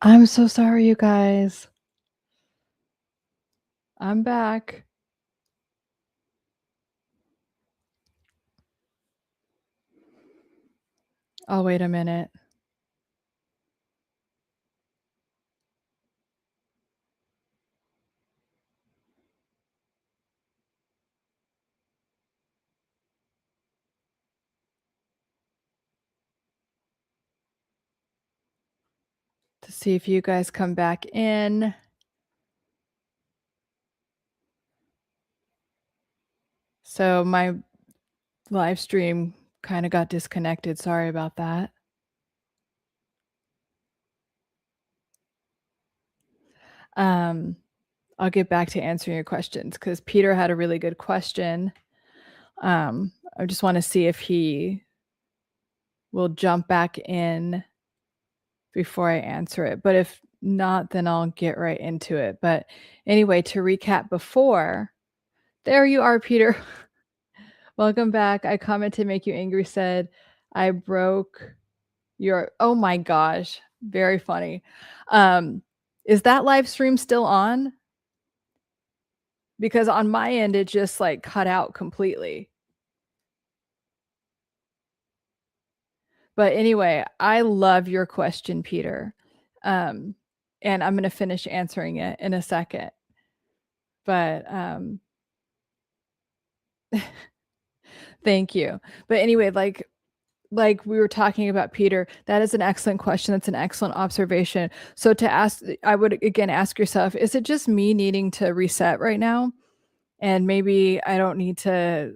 I'm so sorry, you guys. I'm back. Oh, wait a minute. To see if you guys come back in. So my live stream kind of got disconnected. Sorry about that. Um, I'll get back to answering your questions because Peter had a really good question. I just want to see if he will jump back in before I answer it. But if not, then I'll get right into it. But anyway, to recap before, there you are, Peter. Welcome back. I commented to make you angry, said, I broke your oh my gosh, very funny. Um, is that live stream still on? Because on my end, it just like cut out completely. But anyway, I love your question, Peter. Um, and I'm gonna finish answering it in a second. But thank you. But anyway, like we were talking about Peter, that is an excellent question. That's an excellent observation. So to ask, I would again ask yourself, is it just me needing to reset right now? And maybe I don't need to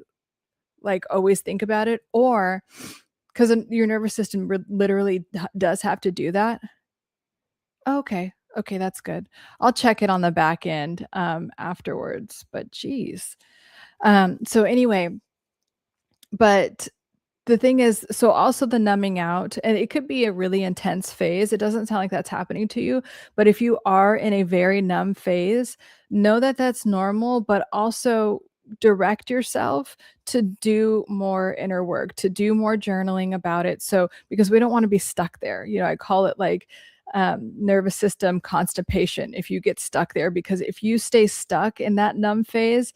like always think about it, or because your nervous system literally does have to do that. Okay. Okay, that's good. I'll check it on the back end afterwards. But geez. So anyway, but the thing is, so also the numbing out, and it could be a really intense phase. It doesn't sound like that's happening to you, but if you are in a very numb phase, know that that's normal, but also direct yourself to do more inner work, to do more journaling about it. So, because we don't want to be stuck there. I call it like nervous system constipation if you get stuck there, because if you stay stuck in that numb phase,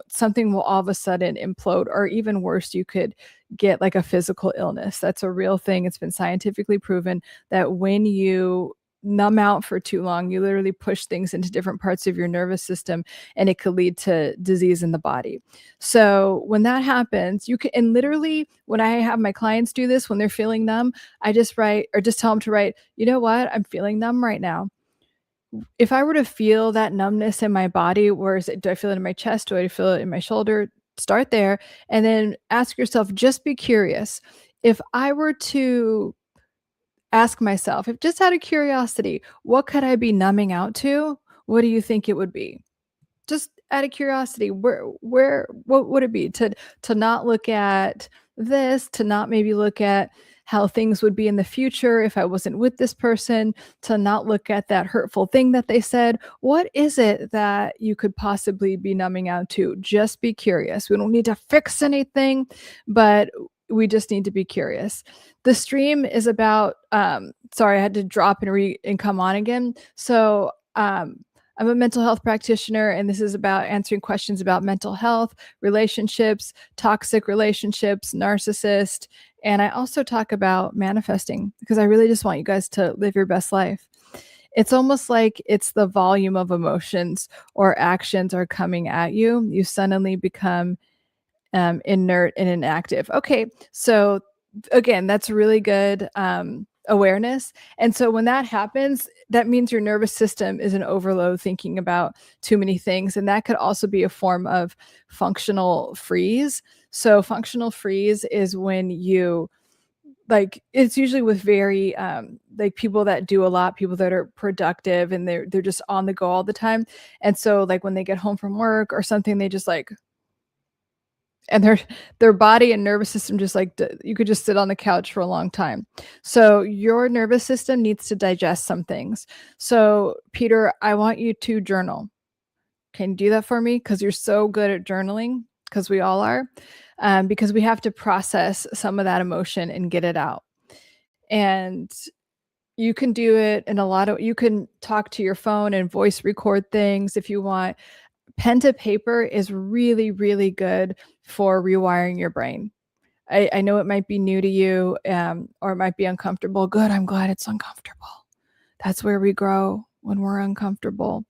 something will all of a sudden implode, or even worse, you could get like a physical illness. That's a real thing. It's been scientifically proven that when you numb out for too long, you literally push things into different parts of your nervous system, and it could lead to disease in the body. So when that happens, you can, and literally when I have my clients do this, when they're feeling numb, I just write, or just tell them to write, you know what, I'm feeling numb right now. If I were to feel that numbness in my body, where is it? Do I feel it in my chest? Do I feel it in my shoulder? Start there, and then ask yourself, just be curious. If I were to ask myself, if just out of curiosity, what could I be numbing out to? What do you think it would be? Just out of curiosity, what would it be? To not look at this, to not maybe look at how things would be in the future if I wasn't with this person, to not look at that hurtful thing that they said. What is it that you could possibly be numbing out to? Just be curious. We don't need to fix anything, but we just need to be curious. The stream is about sorry, I had to drop and come on again. So I'm a mental health practitioner, and this is about answering questions about mental health, relationships, toxic relationships, narcissist. And I also talk about manifesting, because I really just want you guys to live your best life. It's almost like it's the volume of emotions or actions are coming at you. You suddenly become inert and inactive. Okay, so again, that's really good awareness. And so when that happens, that means your nervous system is in overload, thinking about too many things. And that could also be a form of functional freeze. So functional freeze is when you, like, it's usually with very like people that do a lot, people that are productive, and they're just on the go all the time. And so like when they get home from work or something, they just like, and their body and nervous system just like, you could just sit on the couch for a long time. So your nervous system needs to digest some things. So Peter, I want you to journal. Can you do that for me? Because you're so good at journaling, because we all are. Because we have to process some of that emotion and get it out. And You can do it in a lot of you can talk to your phone and voice record things if you want. Pen to paper is really, really good for rewiring your brain. I know it might be new to you, or it might be uncomfortable. Good, I'm glad it's uncomfortable. That's where we grow, when we're uncomfortable.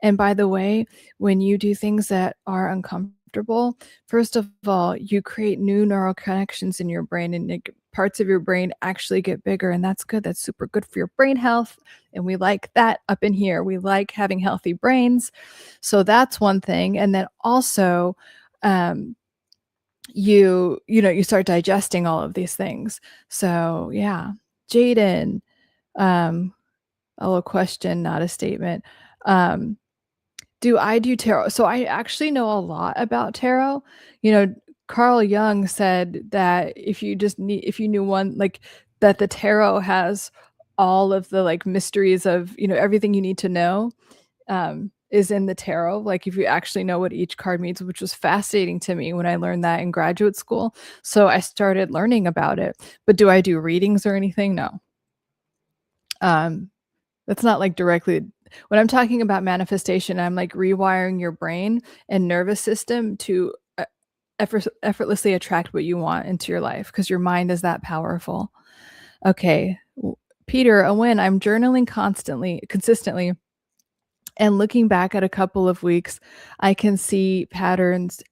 And by the way, when you do things that are uncomfortable, first of all, you create new neural connections in your brain, and parts of your brain actually get bigger, and that's good. That's super good for your brain health, and we like that up in here. We like having healthy brains. So that's one thing. And then also, you start digesting all of these things. So yeah. Jaden, um, a little question, not a statement. Do I do tarot? So I actually know a lot about tarot. Carl Jung said that if you knew one, like, that the tarot has all of the like mysteries of, everything you need to know, is in the tarot. Like, if you actually know what each card means, which was fascinating to me when I learned that in graduate school. So I started learning about it. But do I do readings or anything? No. That's not like directly when I'm talking about manifestation, I'm like rewiring your brain and nervous system to effortlessly attract what you want into your life, because your mind is that powerful. Okay. Peter, when I'm journaling consistently, and looking back at a couple of weeks, I can see patterns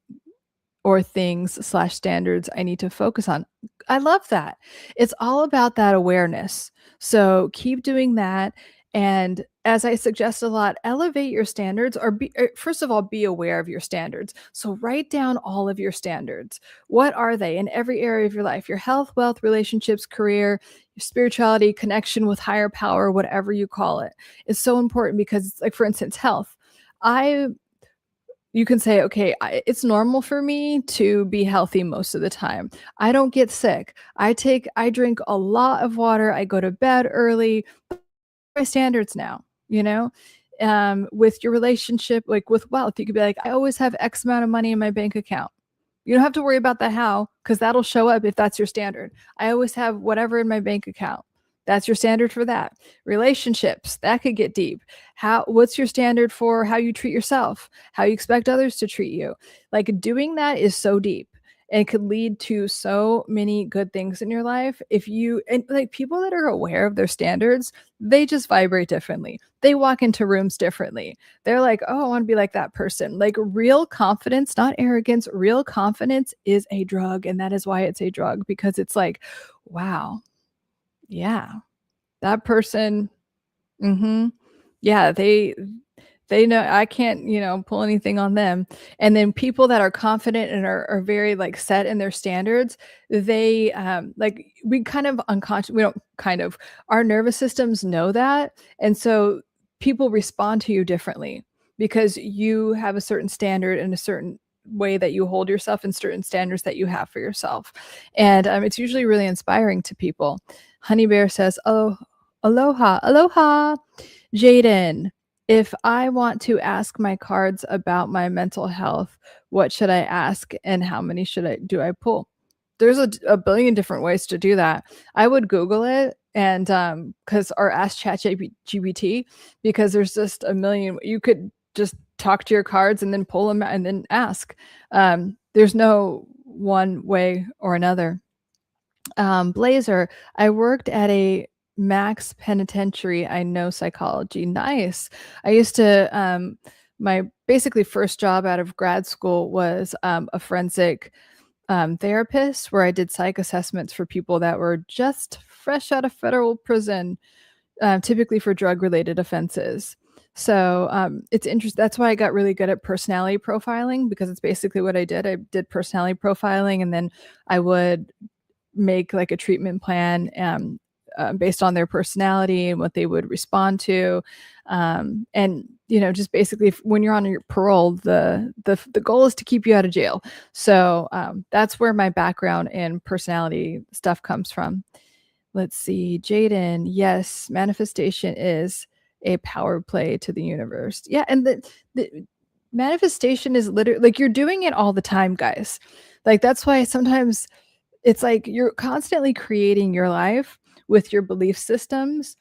or things/standards I need to focus on. I love that. It's all about that awareness. So keep doing that. And as I suggest a lot, elevate your standards, or first of all, be aware of your standards. So write down all of your standards. What are they in every area of your life? Your health, wealth, relationships, career, your spirituality, connection with higher power, whatever you call it, is so important, because, like, for instance, health. You can say, okay, it's normal for me to be healthy most of the time. I don't get sick. I drink a lot of water. I go to bed early. My standards now, with your relationship, like with wealth, you could be like, I always have X amount of money in my bank account. You don't have to worry about the how, because that'll show up if that's your standard. I always have whatever in my bank account. That's your standard for that. Relationships, that could get deep. What's your standard for how you treat yourself? How you expect others to treat you? Like, doing that is so deep, and could lead to so many good things in your life. And like, people that are aware of their standards, they just vibrate differently. They walk into rooms differently. They're like, oh, I want to be like that person. Like, real confidence, not arrogance, real confidence is a drug. And that is why it's a drug, because it's like, wow, yeah, that person, yeah, they know I can't, pull anything on them. And then people that are confident and are very like set in their standards, they like, we kind of unconscious we don't kind of our nervous systems know that. And so people respond to you differently, because you have a certain standard and a certain way that you hold yourself, and certain standards that you have for yourself. And it's usually really inspiring to people. Honey Bear says, oh, aloha. Jaden, if I want to ask my cards about my mental health, what should I ask, and how many do I pull? There's a billion different ways to do that. I would Google it, and or ask ChatGPT, because there's just a million. You could just talk to your cards and then pull them and then ask. There's no one way or another. Blazer, I worked at a max penitentiary. I know psychology. Nice. I used to, my basically first job out of grad school was a forensic therapist, where I did psych assessments for people that were just fresh out of federal prison, typically for drug-related offenses. So it's interesting. That's why I got really good at personality profiling, because it's basically what I did. I did personality profiling, and then I would make like a treatment plan based on their personality and what they would respond to. And just basically, when you're on your parole, the goal is to keep you out of jail. So that's where my background in personality stuff comes from. Let's see, Jaden, yes, manifestation is a power play to the universe. Yeah, and the manifestation is literally like, you're doing it all the time, guys. Like, that's why sometimes it's like you're constantly creating your life with your belief systems.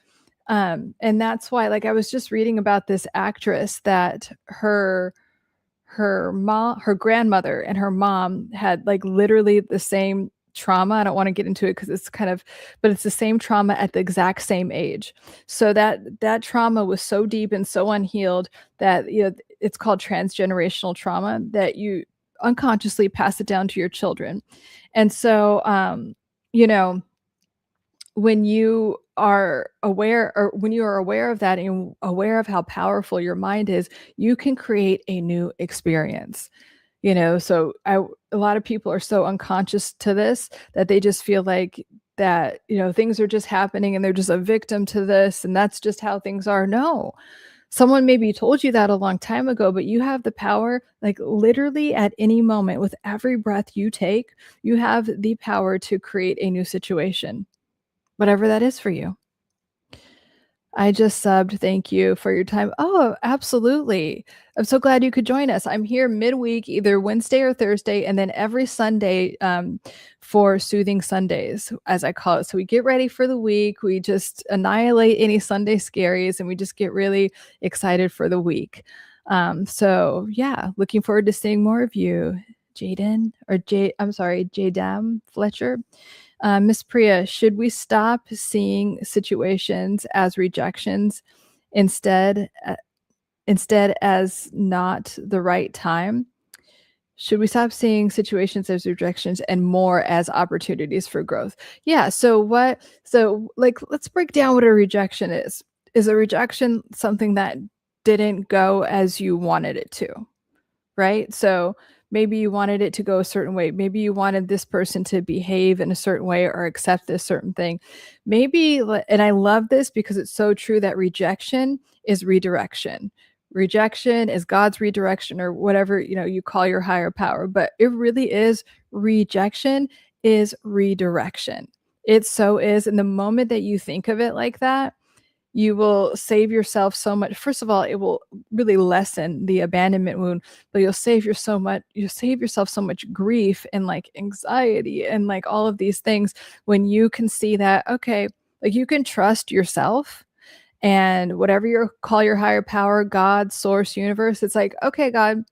And that's why, like, I was just reading about this actress that her grandmother and her mom had like literally the same trauma. I don't want to get into it because it's kind of, but it's the same trauma at the exact same age. So that trauma was so deep and so unhealed that, you know, it's called transgenerational trauma, that you unconsciously pass it down to your children. And so, you know, when you are aware, or when you are aware of that and aware of how powerful your mind is, you can create a new experience. You know, so a lot of people are so unconscious to this that they just feel like that, you know, things are just happening and they're just a victim to this and that's just how things are. No. Someone maybe told you that a long time ago, but you have the power, like literally at any moment, with every breath you take, you have the power to create a new situation, whatever that is for you. I just subbed. Thank you for your time. Oh, absolutely. I'm so glad you could join us. I'm here midweek, either Wednesday or Thursday, and then every Sunday for Soothing Sundays, as I call it. So we get ready for the week. We just annihilate any Sunday scaries, and we just get really excited for the week. So yeah, looking forward to seeing more of you, Jaden, or I'm sorry, Jadam Fletcher. Miss Priya, should we stop seeing situations as rejections instead instead as not the right time? Should we stop seeing situations as rejections and more as opportunities for growth? Yeah. So like, let's break down what a rejection is. Is a rejection something that didn't go as you wanted it to? Right? So maybe you wanted it to go a certain way. Maybe you wanted this person to behave in a certain way or accept this certain thing. Maybe, and I love this because it's so true, that rejection is redirection. Rejection is God's redirection, or whatever, you know, you call your higher power, but it really is. Rejection is redirection. It so is. And the moment that you think of it like that, you will save yourself so much. First of all, it will really lessen the abandonment wound, but you'll save yourself so much grief and like anxiety and like all of these things when you can see that, okay, like you can trust yourself and whatever you call your higher power, God, source, universe. It's like, okay, God,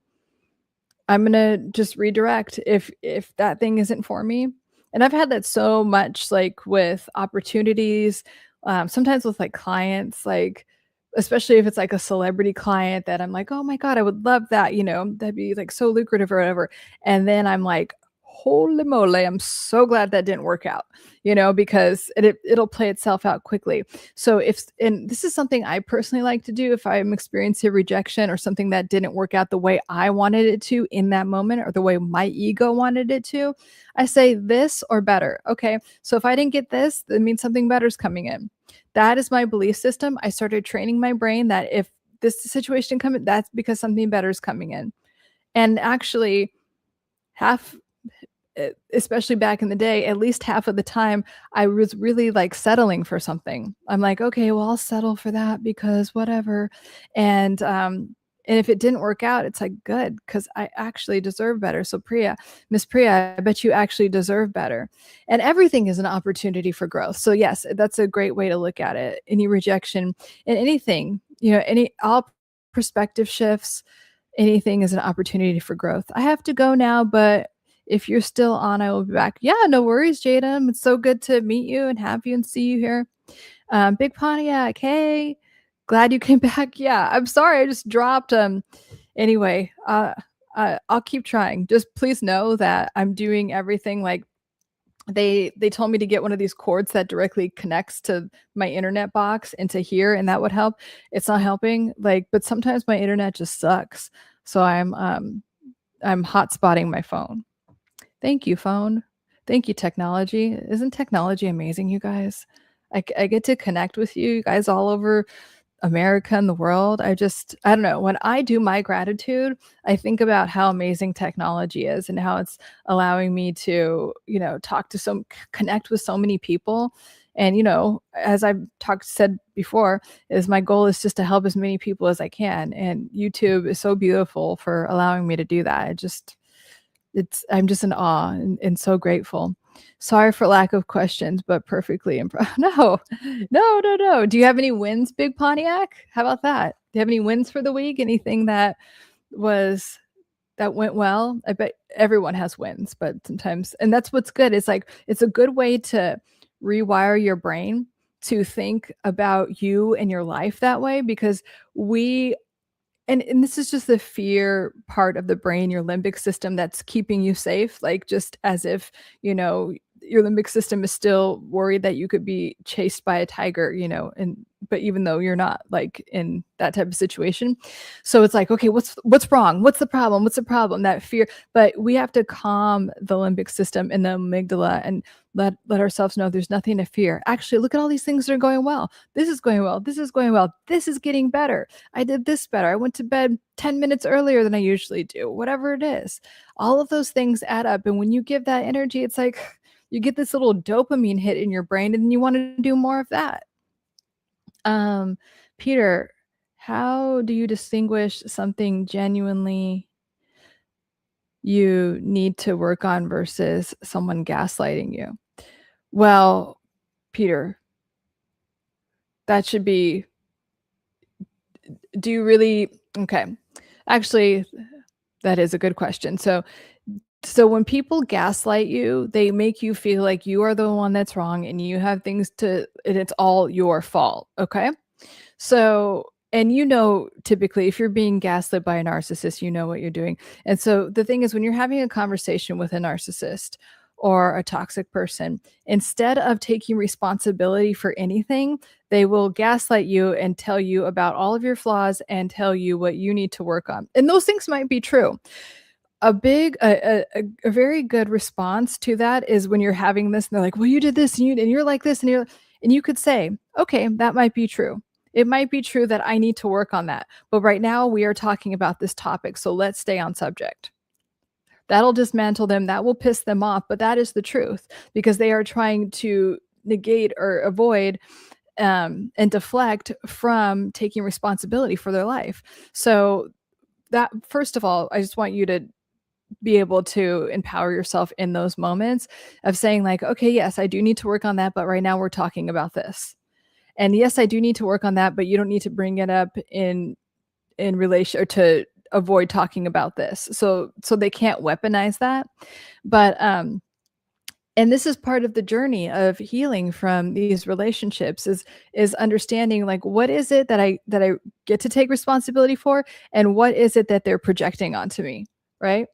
I'm gonna just redirect if that thing isn't for me. And I've had that so much, like with opportunities, sometimes with like clients, like especially if it's like a celebrity client that I'm like, oh my God, I would love that, you know, that'd be like so lucrative or whatever. And then I'm like, holy moly, I'm so glad that didn't work out, you know, because it'll play itself out quickly. So and this is something I personally like to do if I'm experiencing rejection or something that didn't work out the way I wanted it to in that moment, or the way my ego wanted it to, I say this or better. Okay. So if I didn't get this, that means something better is coming in. That is my belief system. I started training my brain that if this situation coming, that's because something better is coming in. And actually, half especially back in the day, at least half of the time, I was really like settling for something. I'm like, okay, well, I'll settle for that because whatever. And if it didn't work out, it's like good, because I actually deserve better. So Miss Priya, I bet you actually deserve better. And everything is an opportunity for growth. So yes, that's a great way to look at it. Any rejection and anything, you know, all perspective shifts, anything is an opportunity for growth. I have to go now, but if you're still on, I will be back. Yeah, no worries, Jada. It's so good to meet you and have you and see you here. Big Pontiac, hey, glad you came back. Yeah, I'm sorry, I just dropped. Anyway, I'll keep trying. Just please know that I'm doing everything. Like they told me to get one of these cords that directly connects to my internet box into here, and that would help. It's not helping. Like, but sometimes my internet just sucks, so I'm hotspotting my phone. Thank you, phone. Thank you, technology. Isn't technology amazing, you guys? I get to connect with you guys all over America and the world. I don't know. When I do my gratitude, I think about how amazing technology is and how it's allowing me to, you know, connect with so many people. And, you know, as I've said before, is my goal is just to help as many people as I can. And YouTube is so beautiful for allowing me to do that. I'm just in awe and so grateful. Sorry for lack of questions, but perfectly no, no, no, no. Do you have any wins, Big Pontiac? How about that? Do you have any wins for the week? Anything was that went well? I bet everyone has wins, but sometimes, and that's what's good. It's like it's a good way to rewire your brain to think about you and your life that way because we and this is just the fear part of the brain, your limbic system that's keeping you safe, like, just as if, your limbic system is still worried that you could be chased by a tiger, and but even though you're not, like, in that type of situation. So it's like, "Okay, what's wrong? What's the problem? What's the problem?" That fear, but we have to calm the limbic system and the amygdala and let ourselves know there's nothing to fear. Actually, look at all these things that are going well. This is going well. This is going well. This is getting better. I did this better. I went to bed 10 minutes earlier than I usually do. Whatever it is. All of those things add up. And when you give that energy, it's like you get this little dopamine hit in your brain and you want to do more of that. Um, Peter, how do you distinguish something genuinely you need to work on versus someone gaslighting you? Well, Peter, that should be do you really okay. Actually, that is a good question. So when people gaslight you, they make you feel like you are the one that's wrong and you have things to and it's all your fault, okay? So and typically if you're being gaslit by a narcissist, you know what you're doing. And so the thing is when you're having a conversation with a narcissist or a toxic person, instead of taking responsibility for anything, they will gaslight you and tell you about all of your flaws and tell you what you need to work on. And those things might be true. A very good response to that is when you're having this and they're like, "Well, you did this and you're like this and you could say, "Okay, that might be true. It might be true that I need to work on that. But right now we are talking about this topic, so let's stay on subject." That'll dismantle them, that will piss them off, but that is the truth because they are trying to negate or avoid and deflect from taking responsibility for their life. So that first of all, I just want you to be able to empower yourself in those moments of saying like, okay, yes, I do need to work on that, but right now we're talking about this. And yes, I do need to work on that, but you don't need to bring it up in relation or to avoid talking about this. So they can't weaponize that. But and this is part of the journey of healing from these relationships is understanding like what is it that I get to take responsibility for and what is it that they're projecting onto me, right?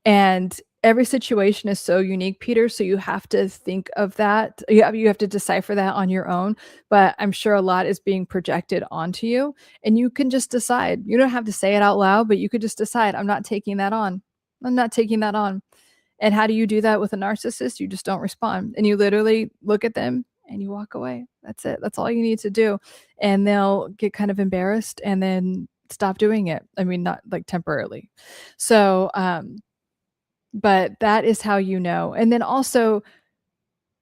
And every situation is so unique, Peter, so you have to think of that. You have to decipher that on your own, but I'm sure a lot is being projected onto you, and you can just decide. You don't have to say it out loud, but you could just decide, "I'm not taking that on. I'm not taking that on." And how do you do that with a narcissist? You just don't respond, and you literally look at them and you walk away. That's it. That's all you need to do, and they'll get kind of embarrassed and then stop doing it. I mean, not like temporarily. So, but that is how you know. And then also,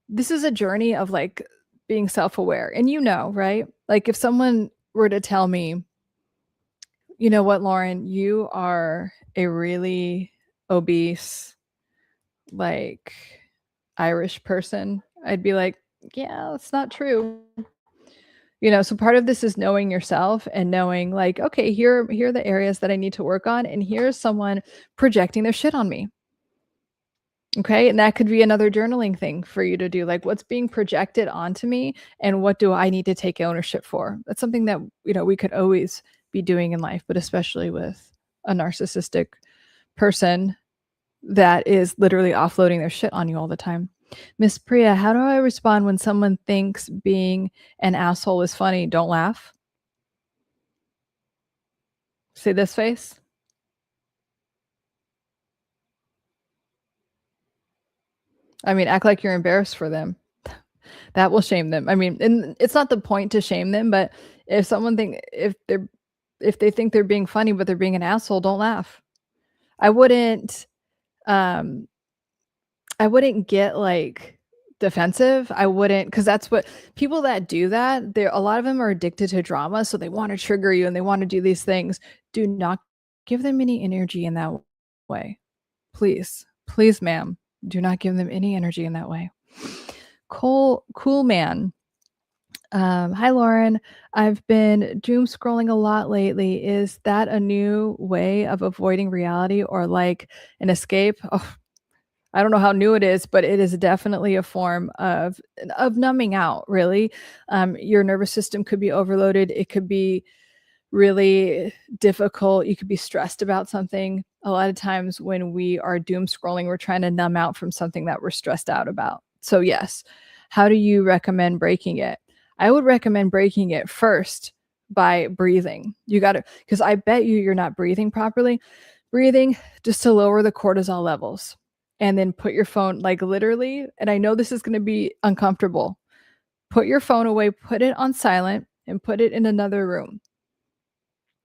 this is a journey of like being self-aware. And right? Like if someone were to tell me, "You know what, Lauren, you are a really obese, like Irish person," I'd be like, "Yeah, that's not true." So part of this is knowing yourself and knowing like, okay, here are the areas that I need to work on, and here's someone projecting their shit on me. Okay, and that could be another journaling thing for you to do, like, what's being projected onto me and what do I need to take ownership for? That's something that, we could always be doing in life, but especially with a narcissistic person that is literally offloading their shit on you all the time. Miss Priya, how do I respond when someone thinks being an asshole is funny? Don't laugh. See this face? I mean, act like you're embarrassed for them. That will shame them. I mean, and it's not the point to shame them, but if they think they're being funny, but they're being an asshole, don't laugh. I wouldn't um I wouldn't get like defensive. I wouldn't because that's what people that do that, there a lot of them are addicted to drama, so they want to trigger you and they want to do these things. Do not give them any energy in that way. Please. Please, ma'am. Do not give them any energy in that way. Cool man. Hi, Lauren. I've been doom scrolling a lot lately. Is that a new way of avoiding reality or like an escape? Oh, I don't know how new it is, but it is definitely a form of numbing out, really. Your nervous system could be overloaded. It could be really difficult. You could be stressed about something. A lot of times when we are doom scrolling, we're trying to numb out from something that we're stressed out about. So, yes. How do you recommend breaking it? I would recommend breaking it first by breathing. You got to, because I bet you're not breathing properly. Breathing just to lower the cortisol levels. And then put your phone, like literally, and I know this is going to be uncomfortable. Put your phone away, put it on silent, and put it in another room.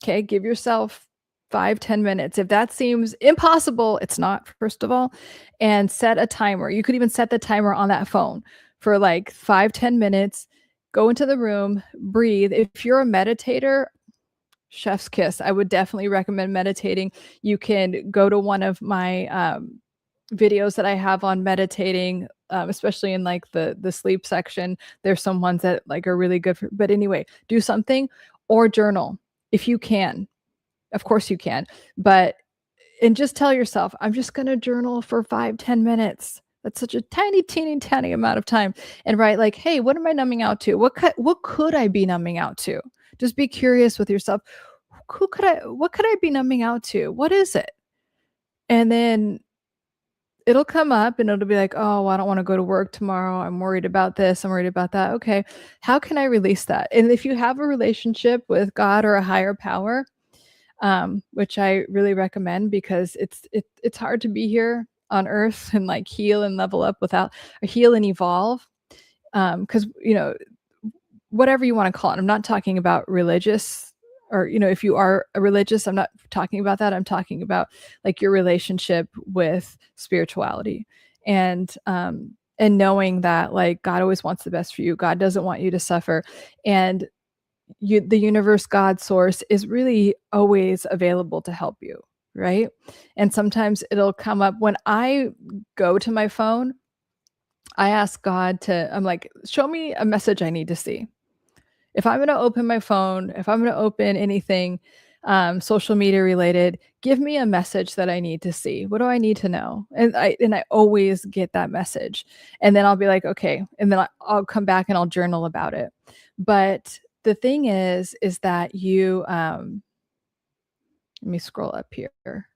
Okay, give yourself 5-10 minutes. If that seems impossible, it's not, first of all, and set a timer. You could even set the timer on that phone for like 5-10 minutes. Go into the room, breathe. If you're a meditator, chef's kiss. I would definitely recommend meditating. You can go to one of my videos that I have on meditating, especially in like the sleep section. There's some ones that like are really good for, but anyway, do something or journal if you can. Of course you can, but and just tell yourself, I'm just going to journal for 5-10 minutes. That's such a tiny, teeny, tiny amount of time. And write like, hey, what am I numbing out to? What could I be numbing out to? Just be curious with yourself. What could I be numbing out to? What is it? And then it'll come up and it'll be like, oh, I don't want to go to work tomorrow. I'm worried about this. I'm worried about that. Okay. How can I release that? And if you have a relationship with God or a higher power, which I really recommend because it's hard to be here on earth and like heal and level up without or heal and evolve. Because whatever you want to call it, I'm not talking about religious or if you are a religious, I'm not talking about that. I'm talking about like your relationship with spirituality and knowing that like God always wants the best for you. God doesn't want you to suffer. And the universe, God, source is really always available to help you, right? And sometimes it'll come up when I go to my phone. I ask God I'm like, show me a message I need to see. If I'm going to open my phone, if I'm going to open anything social media related, give me a message that I need to see. What do I need to know? And I always get that message. And then I'll be like, okay. And then I'll come back and I'll journal about it. But the thing is that you, let me scroll up here.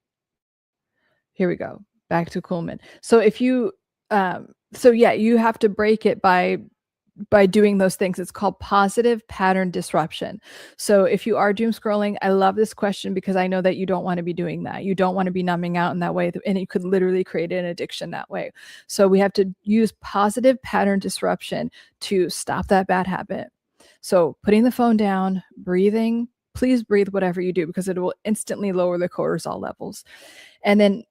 Here we go. Back to Kuhlman. So if you, you have to break it by doing those things. It's called positive pattern disruption. So if you are doom scrolling, I love this question because I know that you don't want to be doing that. You don't want to be numbing out in that way. And you could literally create an addiction that way. So we have to use positive pattern disruption to stop that bad habit. So putting the phone down, breathing, please breathe whatever you do because it will instantly lower the cortisol levels. And then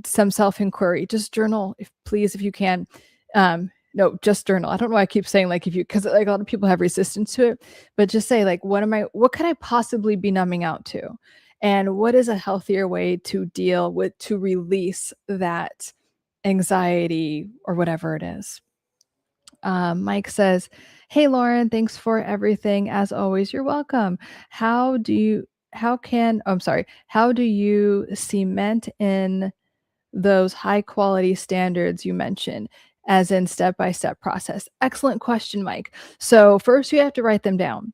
some self-inquiry, just journal if you can. No, just journal. I don't know why I keep saying like because like a lot of people have resistance to it, but just say like, what could I possibly be numbing out to? And what is a healthier way to release that anxiety or whatever it is? Mike says, hey, Lauren, thanks for everything. As always, you're welcome. How do you cement in those high quality standards you mentioned, as in step-by-step process? Excellent question, Mike. So first you have to write them down.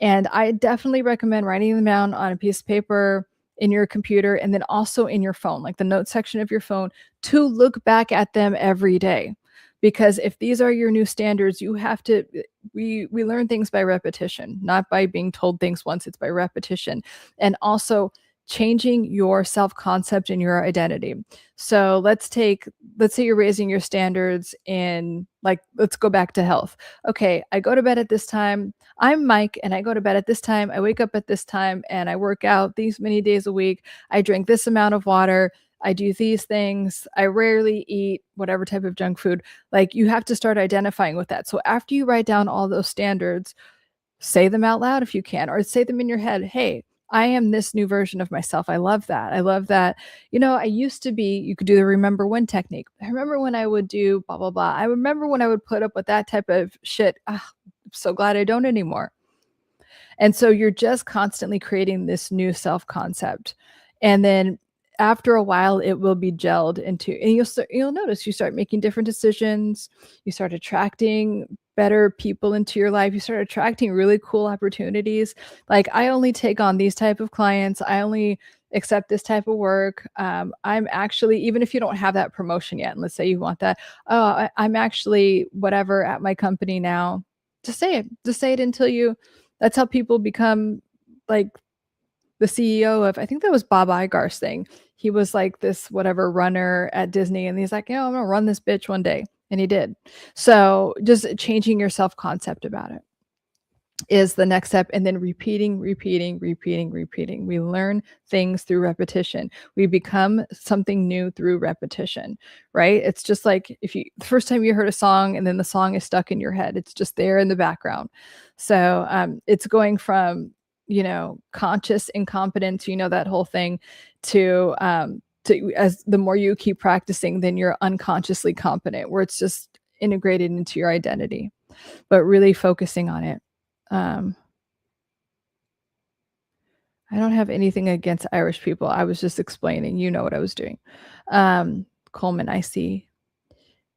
And I definitely recommend writing them down on a piece of paper, in your computer, and then also in your phone, like the notes section of your phone, to look back at them every day. Because if these are your new standards, you have to, we learn things by repetition, not by being told things once, it's by repetition. And also changing your self-concept and your identity. So let's say you're raising your standards in let's go back to health. Okay, I go to bed at this time. I'm Mike and I go to bed at this time. I wake up at this time and I work out these many days a week. I drink this amount of water. I do these things. I rarely eat whatever type of junk food. Like you have to start identifying with that. So after you write down all those standards, say them out loud if you can, or say them in your head. Hey, I am this new version of myself. I love that. I love that. You know, I used to be, you could do the remember when technique. I remember when I would do blah, blah, blah. I remember when I would put up with that type of shit. Ah, I'm so glad I don't anymore. And so you're just constantly creating this new self concept. And then after a while, it will be gelled into, and you'll notice you start making different decisions. You start attracting better people into your life. You start attracting really cool opportunities. Like, I only take on these type of clients. I only accept this type of work. I'm actually, even if you don't have that promotion yet, and let's say you want that, oh, I'm actually whatever at my company now. Just say it. Just say it until you, that's how people become like the CEO of, I think that was Bob Iger's thing. He was like this whatever runner at Disney, and he's like, "Yeah, I'm gonna run this bitch one day," and he did. So just changing your self concept about it is the next step, and then repeating, repeating, repeating, repeating. We learn things through repetition. We become something new through repetition, right? It's just like if you, the first time you heard a song and then the song is stuck in your head, it's just there in the background. So it's going from, you know, conscious incompetence, you know, that whole thing, to as the more you keep practicing, then you're unconsciously competent, where it's just integrated into your identity, but really focusing on it. um, I don't have anything against Irish people. I was just explaining, you know what I was doing. Coleman, I see.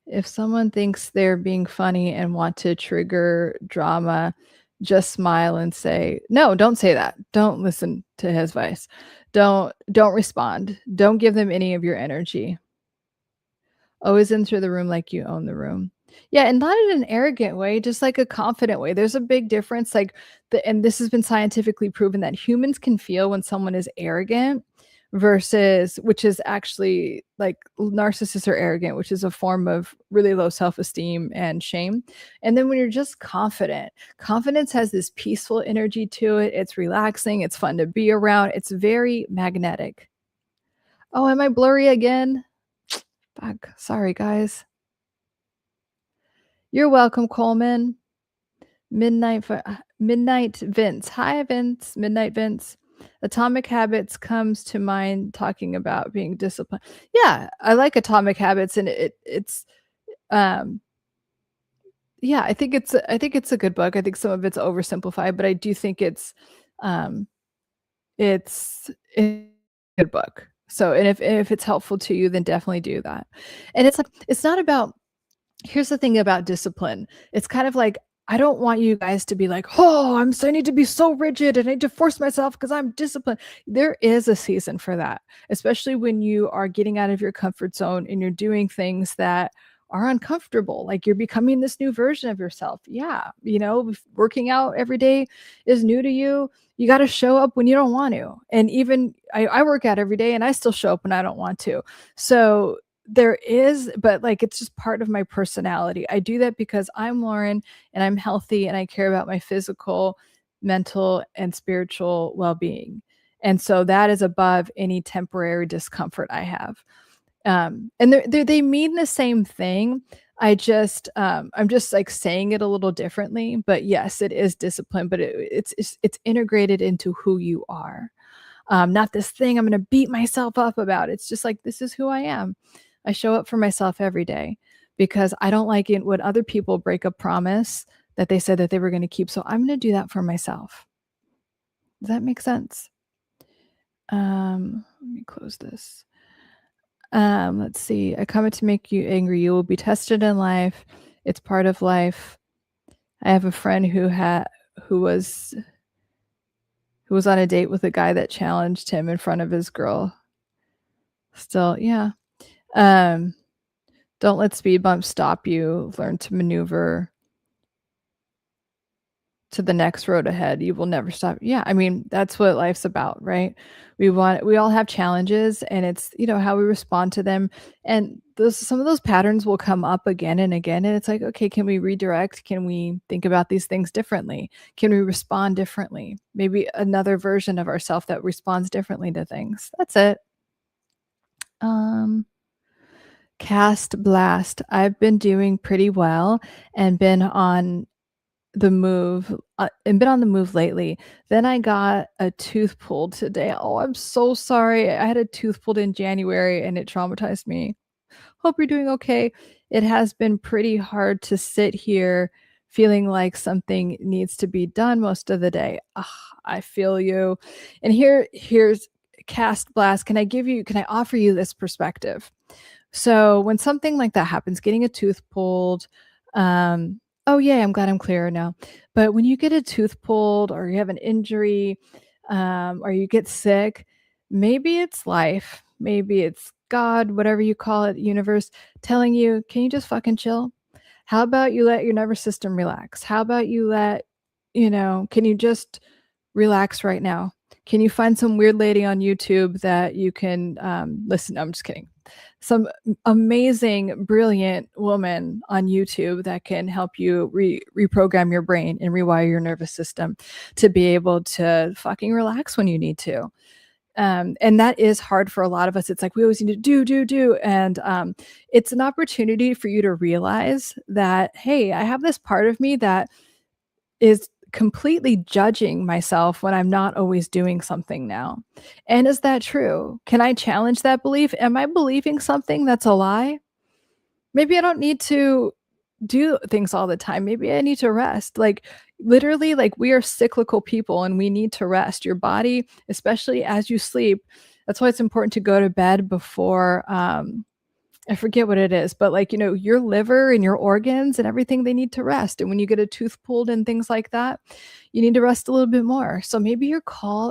If someone thinks they're being funny and want to trigger drama, just smile and say, "No, don't say that. Don't listen to his advice. Don't respond. Don't give them any of your energy. Always enter the room like you own the room." Yeah, and not in an arrogant way, just like a confident way. There's a big difference, like and this has been scientifically proven that humans can feel when someone is arrogant versus, which is actually like narcissists are arrogant, which is a form of really low self-esteem and shame. And then when you're just confident, confidence has this peaceful energy to it. It's relaxing, it's fun to be around, it's very magnetic. Oh, am I blurry again? Fuck. Sorry, guys. You're welcome, Coleman. Midnight Vince. Hi, Vince. Midnight Vince. Atomic Habits comes to mind talking about being disciplined. Yeah, I like Atomic Habits, and it's um yeah, I think it's a good book. I think some of it's oversimplified, but I do think um it's a good book. So, and if it's helpful to you, then definitely do that. And it's like, it's not about, here's the thing about discipline. It's kind of like, I don't want you guys to be like, "Oh, I need to be so rigid and I need to force myself because I'm disciplined." There is a season for that, especially when you are getting out of your comfort zone and you're doing things that are uncomfortable. Like you're becoming this new version of yourself. Yeah. You know, if working out every day is new to you. You got to show up when you don't want to. And even I work out every day and I still show up when I don't want to. So there is, but like it's just part of my personality. I do that because I'm Lauren and I'm healthy and I care about my physical, mental, and spiritual well-being. And so that is above any temporary discomfort I have. And they mean the same thing. I'm just like saying it a little differently, but yes, it is discipline, but it's integrated into who you are. Not this thing I'm going to beat myself up about. It's just like, this is who I am. I show up for myself every day because I don't like it when other people break a promise that they said that they were going to keep. So I'm going to do that for myself. Does that make sense? Let me close this. Let's see. I come to make you angry. You will be tested in life. It's part of life. I have a friend who was who was on a date with a guy that challenged him in front of his girl. Still, yeah. Um, don't let speed bumps stop you. Learn to maneuver to the next road ahead. You will never stop. Yeah, I mean, that's what life's about, right? We all have challenges, and it's, you know, how we respond to them. And those, some of those patterns will come up again and again, and it's like, okay, can we redirect? Can we think about these things differently? Can we respond differently? Maybe another version of ourselves that responds differently to things. That's it. Um Cast Blast. I've been doing pretty well and been on the move and been on the move lately. Then I got a tooth pulled today. Oh, I'm so sorry. I had a tooth pulled in January and it traumatized me. Hope you're doing okay. It has been pretty hard to sit here feeling like something needs to be done most of the day. Ugh, I feel you. And here's Cast Blast. Can I offer you this perspective? So when something like that happens, getting a tooth pulled, oh yeah, I'm glad I'm clearer now. But when you get a tooth pulled or you have an injury, or you get sick, maybe it's life, maybe it's God, whatever you call it, universe, telling you, can you just fucking chill? How about you let your nervous system relax? How about you can you just relax right now? Can you find some weird lady on YouTube that you can listen? No, I'm just kidding. Some amazing, brilliant woman on YouTube that can help you reprogram your brain and rewire your nervous system to be able to fucking relax when you need to. And that is hard for a lot of us. It's like we always need to do. And it's an opportunity for you to realize that, hey, I have this part of me that is completely judging myself when I'm not always doing something now. And is that true? Can I challenge that belief? Am I believing something that's a lie? Maybe I don't need to do things all the time. Maybe I need to rest. Like literally, like we are cyclical people and we need to rest. Your body, especially as you sleep, that's why it's important to go to bed before I forget what it is, but like, your liver and your organs and everything, they need to rest. And when you get a tooth pulled and things like that, you need to rest a little bit more. So maybe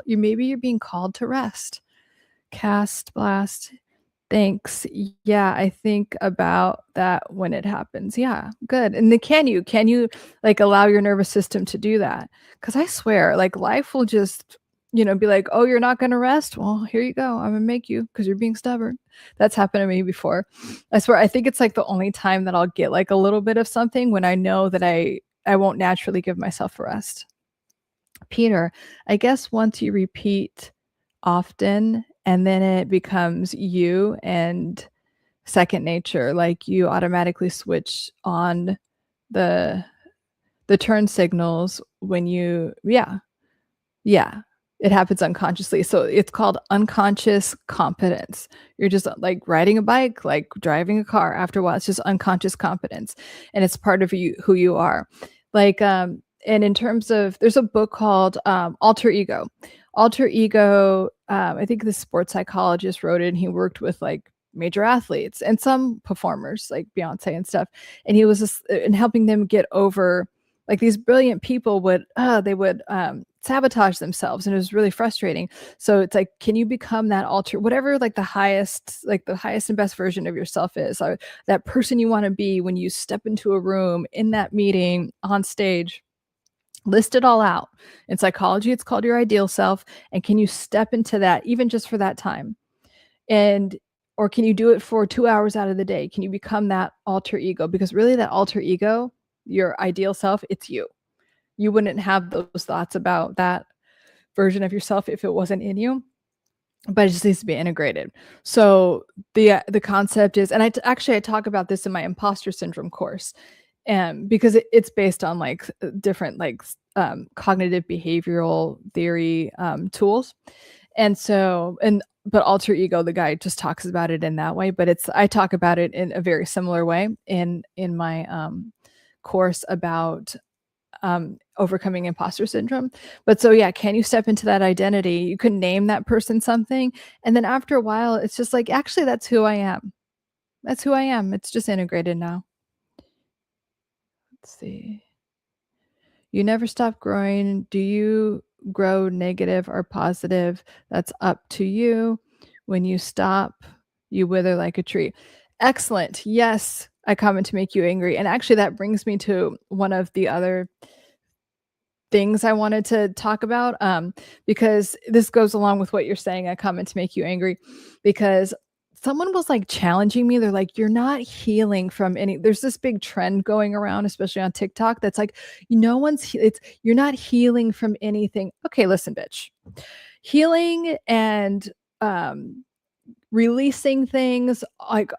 maybe you're being called to rest. Cast Blast. Thanks. Yeah, I think about that when it happens. Yeah, good. And then can you like allow your nervous system to do that? Because I swear, like life will just, be like, oh, you're not gonna rest? Well, here you go. I'm gonna make you because you're being stubborn. That's happened to me before. I swear, I think it's like the only time that I'll get like a little bit of something when I know that I won't naturally give myself a rest. Peter, I guess once you repeat often and then it becomes you and second nature, like you automatically switch on the turn signals when yeah, it happens unconsciously. So it's called unconscious competence. You're just like riding a bike, like driving a car. After a while, it's just unconscious competence, and it's part of you, who you are. Like, and in terms of, there's a book called Alter Ego. Alter Ego. I think the sports psychologist wrote it, and he worked with like major athletes and some performers like Beyonce and stuff. And he was just in helping them get over, like these brilliant people would sabotage themselves, and it was really frustrating. So it's like, can you become that whatever like the highest and best version of yourself is, or that person you want to be when you step into a room, in that meeting, on stage. List it all out. In psychology, it's called your ideal self. And can you step into that even just for that time? And or can you do it for 2 hours out of the day? Can you become that alter ego? Because really that alter ego, your ideal self, it's you. You wouldn't have those thoughts about that version of yourself if it wasn't in you, but it just needs to be integrated. So the concept is, and I talk about this in my imposter syndrome course, because it's based on like different like cognitive behavioral theory tools. And so, but alter ego, the guy just talks about it in that way, but I talk about it in a very similar way in my course about overcoming imposter syndrome. But so yeah, can you step into that identity? You can name that person something, and then after a while, it's just like, actually, that's who I am. That's who I am. It's just integrated now. Let's see. You never stop growing. Do you grow negative or positive? That's up to you. When you stop, you wither like a tree. Excellent. Yes, I comment to make you angry. And actually, that brings me to one of the other things I wanted to talk about, because this goes along with what you're saying. I comment to make you angry because someone was like challenging me. They're like, you're not healing from any, there's this big trend going around, especially on TikTok, that's like, you're not healing from anything. Okay, listen, bitch. Healing and releasing things, like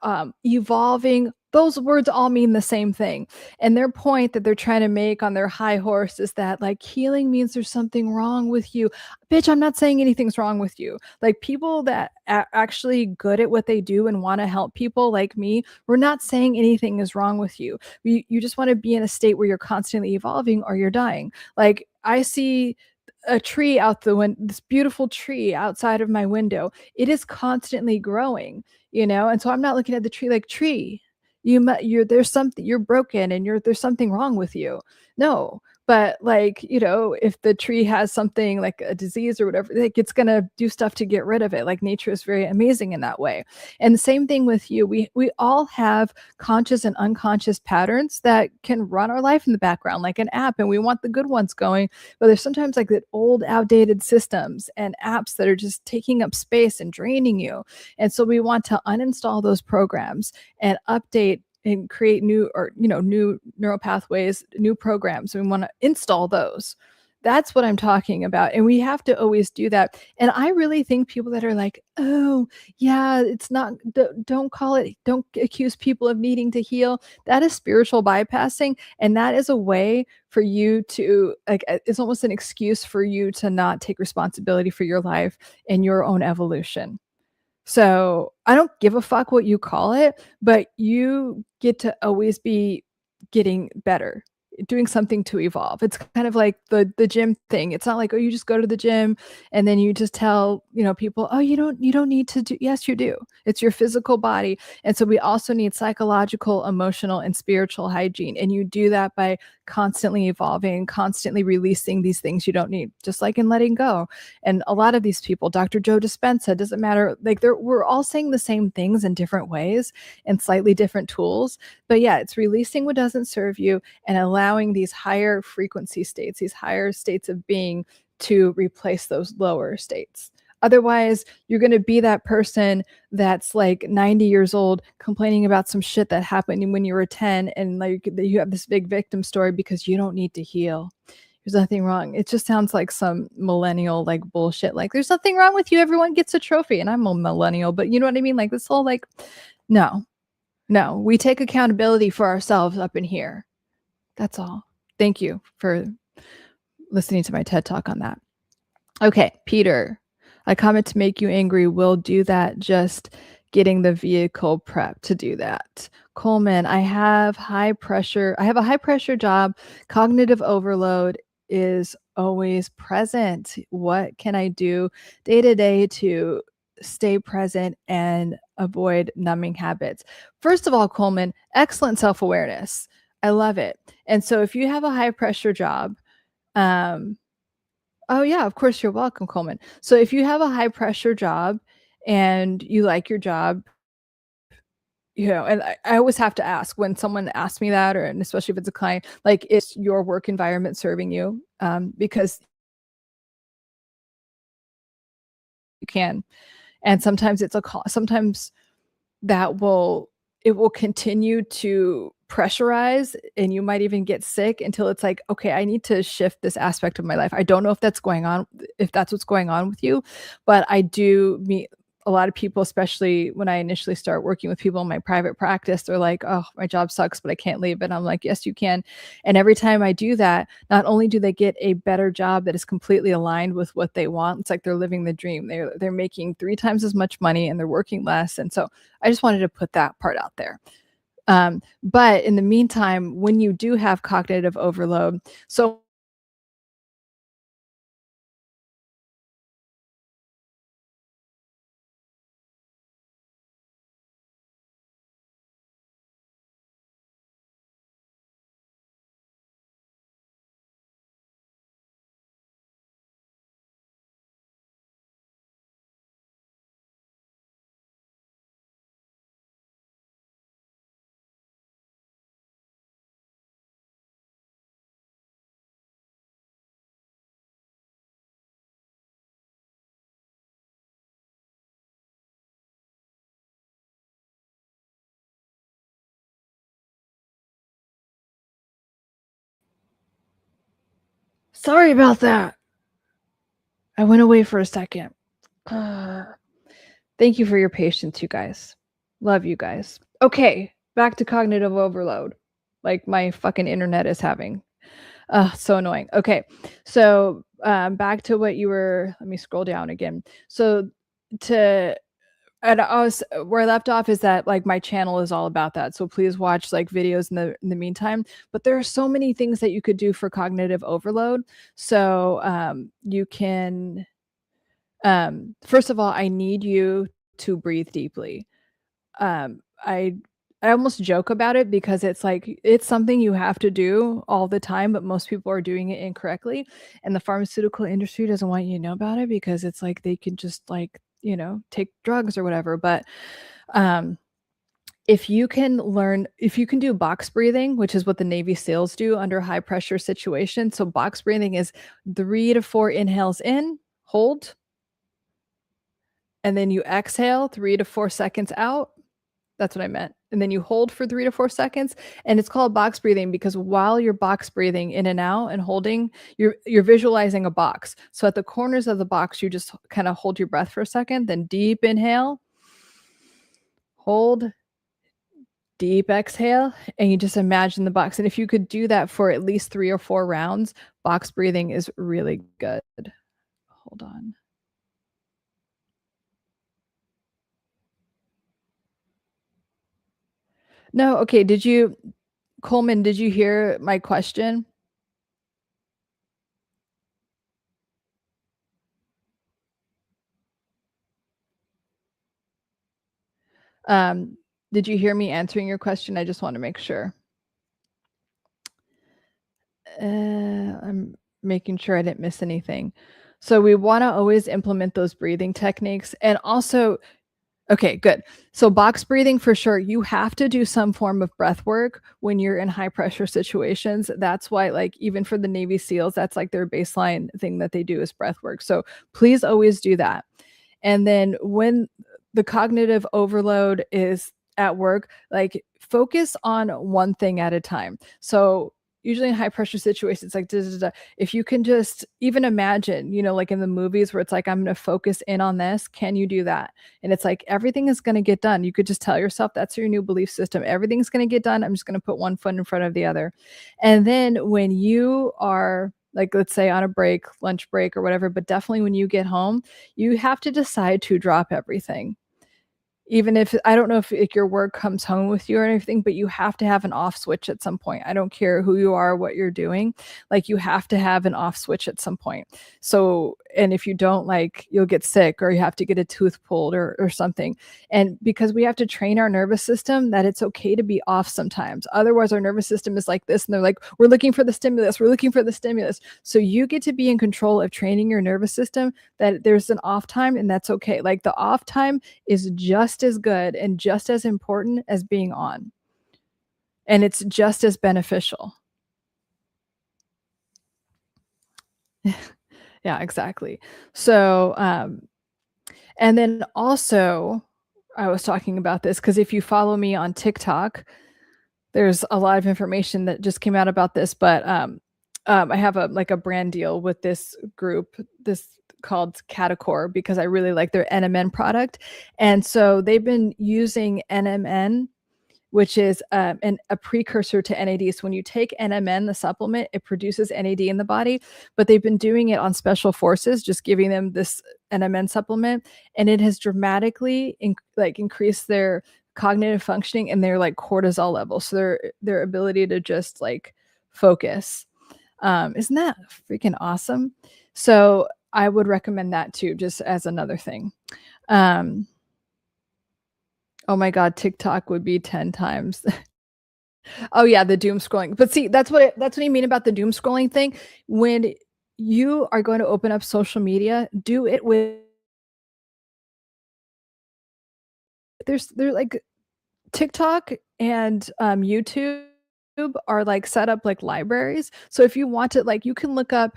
evolving, those words all mean the same thing. And their point that they're trying to make on their high horse is that like healing means there's something wrong with you. Bitch, I'm not saying anything's wrong with you. Like people that actually good at what they do and want to help people like me, we're not saying anything is wrong with you. You just want to be in a state where you're constantly evolving or you're dying. Like I see a tree out the window, this beautiful tree outside of my window. It is constantly growing, you know? And so I'm not looking at the tree like, tree, you're there's something, you're broken and there's something wrong with you. No, but like, you know, if the tree has something like a disease or whatever, like it's gonna do stuff to get rid of it. Like nature is very amazing in that way. And the same thing with you. We all have conscious and unconscious patterns that can run our life in the background like an app, and we want the good ones going, but there's sometimes like that old outdated systems and apps that are just taking up space and draining you. And so we want to uninstall those programs and update and create new, or new neural pathways, new programs. We want to install those. That's what I'm talking about. And we have to always do that. And I really think people that are like, oh yeah, it's not, don't call it, don't accuse people of needing to heal, that is spiritual bypassing. And that is a way for you to like, it's almost an excuse for you to not take responsibility for your life and your own evolution. So I don't give a fuck what you call it, but you get to always be getting better, doing something to evolve. It's kind of like the gym thing. It's not like, oh, you just go to the gym and then you just tell, people, oh, you don't need to do. Yes, you do. It's your physical body. And so we also need psychological, emotional, and spiritual hygiene. And you do that by constantly evolving, constantly releasing these things you don't need, just like in letting go. And a lot of these people, Dr. Joe Dispenza, doesn't matter, like we're all saying the same things in different ways and slightly different tools. But yeah, it's releasing what doesn't serve you and allowing these higher frequency states, these higher states of being, to replace those lower states. Otherwise, you're going to be that person that's like 90 years old complaining about some shit that happened when you were 10, and like you have this big victim story because you don't need to heal. There's nothing wrong. It just sounds like some millennial like bullshit. Like there's nothing wrong with you. Everyone gets a trophy. And I'm a millennial, but you know what I mean? Like this whole like, no, we take accountability for ourselves up in here. That's all. Thank you for listening to my TED Talk on that. Okay, Peter, I comment to make you angry. We'll do that. Just getting the vehicle prep to do that. Coleman, I have a high pressure job. Cognitive overload is always present. What can I do day to day to stay present and avoid numbing habits? First of all, Coleman, excellent self-awareness. I love it. And so if you have a high pressure job, oh yeah, of course, you're welcome, Coleman. So if you have a high pressure job and you like your job, and I always have to ask when someone asks me that, and especially if it's a client, like, is your work environment serving you? Because you can. And sometimes it's a call, sometimes it will continue to pressurize, and you might even get sick until it's like, okay, I need to shift this aspect of my life. I don't know if that's what's going on with you, but I do meet a lot of people, especially when I initially start working with people in my private practice. They're like, oh, my job sucks, but I can't leave it. I'm like, yes, you can. And every time I do that, not only do they get a better job that is completely aligned with what they want, it's like they're living the dream. They're making 3 times as much money and they're working less. And so I just wanted to put that part out there. But in the meantime, when you do have cognitive overload, so sorry about that. I went away for a second. Thank you for your patience, you guys. Love you guys. Okay. Back to cognitive overload, like my fucking internet is having. So annoying. Okay. So, back to what you were let me scroll down again. So to and I was where I left off is that, like, my channel is all about that, so please watch, like, videos in the meantime, but there are so many things that you could do for cognitive overload. So, you can, first of all, I need you to breathe deeply. Um, I I almost joke about it because it's like it's something you have to do all the time, but most people are doing it incorrectly, and the pharmaceutical industry doesn't want you to know about it because it's like they can just, like, take drugs or whatever, but, um, if you can do box breathing, which is what the Navy SEALs do under high pressure situations. So box breathing is 3 to 4 inhales in, hold, and then you exhale 3 to 4 seconds out. That's what I meant. And then you hold for 3 to 4 seconds, and it's called box breathing because while you're box breathing in and out and holding, you're visualizing a box. So at the corners of the box, you just kinda hold your breath for a second, then deep inhale, hold, deep exhale, and you just imagine the box. And if you could do that for at least 3 or 4 rounds, box breathing is really good. Hold on. No, okay, Coleman, did you hear my question? Um, did you hear me answering your question? I just wanna make sure. I'm making sure I didn't miss anything. So we wanna always implement those breathing techniques, and also okay, good. So box breathing for sure, you have to do some form of breath work when you're in high pressure situations. That's why, like, even for the Navy SEALs, that's like their baseline thing that they do is breath work. So please always do that. And then when the cognitive overload is at work, like, focus on one thing at a time. So usually in high pressure situations, like, if you can just even imagine, like in the movies where it's like, I'm going to focus in on this. Can you do that? And it's like, everything is going to get done. You could just tell yourself that's your new belief system. Everything's going to get done. I'm just going to put one foot in front of the other. And then when you are, like, let's say on a break, lunch break or whatever, but definitely when you get home, you have to decide to drop everything. Even if I don't know if, like, your work comes home with you or anything, but you have to have an off switch at some point. I don't care who you are, what you're doing, like, you have to have an off switch at some point. So and if you don't, like, you'll get sick or you have to get a tooth pulled or something. And because we have to train our nervous system that it's okay to be off sometimes. Otherwise, our nervous system is like this, and they're like, "We're looking for the stimulus. We're looking for the stimulus." So you get to be in control of training your nervous system that there's an off time, and that's okay. Like, the off time is just as good and just as important as being on, and it's just as beneficial. Yeah, exactly. So, and then also, I was talking about this because if you follow me on TikTok, there's a lot of information that just came out about this, but, I have a brand deal with this group, this called Catacore, because I really like their NMN product, and so they've been using NMN, which is, a precursor to NAD. So when you take NMN, the supplement, it produces NAD in the body, but they've been doing it on special forces, just giving them this NMN supplement, and it has dramatically increased their cognitive functioning and their, like, cortisol levels, so their ability to just, like, focus. Isn't that freaking awesome? So I would recommend that too, just as another thing. Um, oh my god, TikTok would be 10 times. Oh yeah, the doom scrolling. But see, that's what you mean about the doom scrolling thing. When you are going to open up social media, do it with they're like TikTok and YouTube are like set up like libraries. So if you want to, like, you can look up